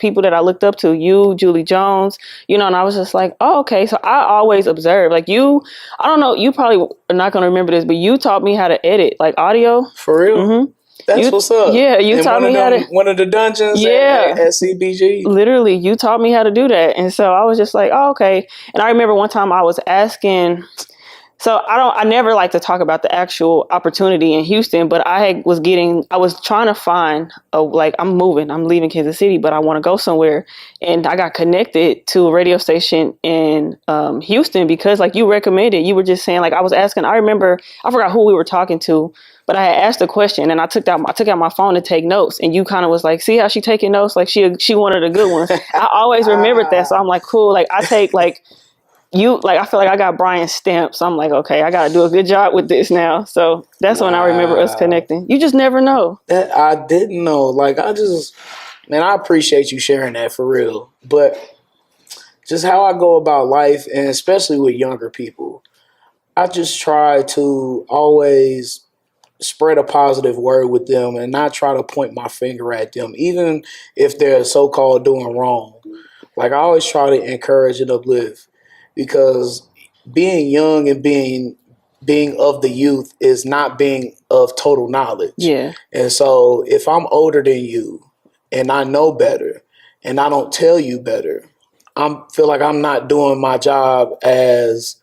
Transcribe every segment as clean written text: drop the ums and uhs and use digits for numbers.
people that I looked up to, you, Julie Jones, you know, and I was just like, oh, okay. So I always observe, like you, I don't know, you probably are not going to remember this, but you taught me how to edit like audio. For real? Mm-hmm. That's what's up. Yeah, you taught me how to. One of the dungeons at CBG. Literally, you taught me how to do that. And so I was just like, oh, okay. And I remember one time I was asking, so I never like to talk about the actual opportunity in Houston, but I was trying to find, I'm leaving Kansas City, but I want to go somewhere. And I got connected to a radio station in Houston because like you recommended, you were just saying, like I was asking, I forgot who we were talking to, but I had asked a question and I took out my phone to take notes, and you kind of was like, see how she taking notes? Like she wanted a good one. I always remembered that. So I'm like, cool. Like I take like, I feel like I got Brian's stamp. So I'm like, okay, I got to do a good job with this now. So that's when I remember us connecting. You just never know. That I didn't know. Like, I appreciate you sharing that for real. But just how I go about life, and especially with younger people, I just try to always spread a positive word with them and not try to point my finger at them, even if they're so-called doing wrong. Like, I always try to encourage and uplift. Because being young and being of the youth is not being of total knowledge. Yeah. And so if I'm older than you and I know better and I don't tell you better, I feel like I'm not doing my job as,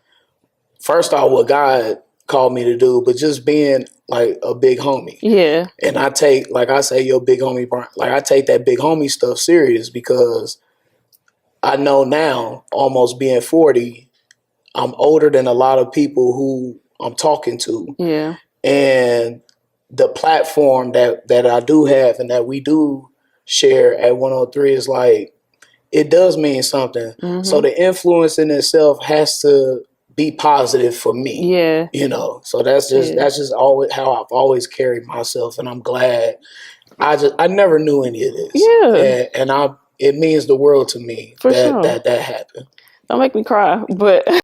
first off, what God called me to do, but just being like a big homie. Yeah. And I take, like I say, your big homie, Brian, like I take that big homie stuff serious because I know now, almost being 40, I'm older than a lot of people who I'm talking to. Yeah. And the platform that I do have and that we do share at 103 is like, it does mean something. Mm-hmm. So the influence in itself has to be positive for me. Yeah. You know, so that's just always how I've always carried myself. And I'm glad I never knew any of this. Yeah. And it means the world to me that happened. Don't make me cry, but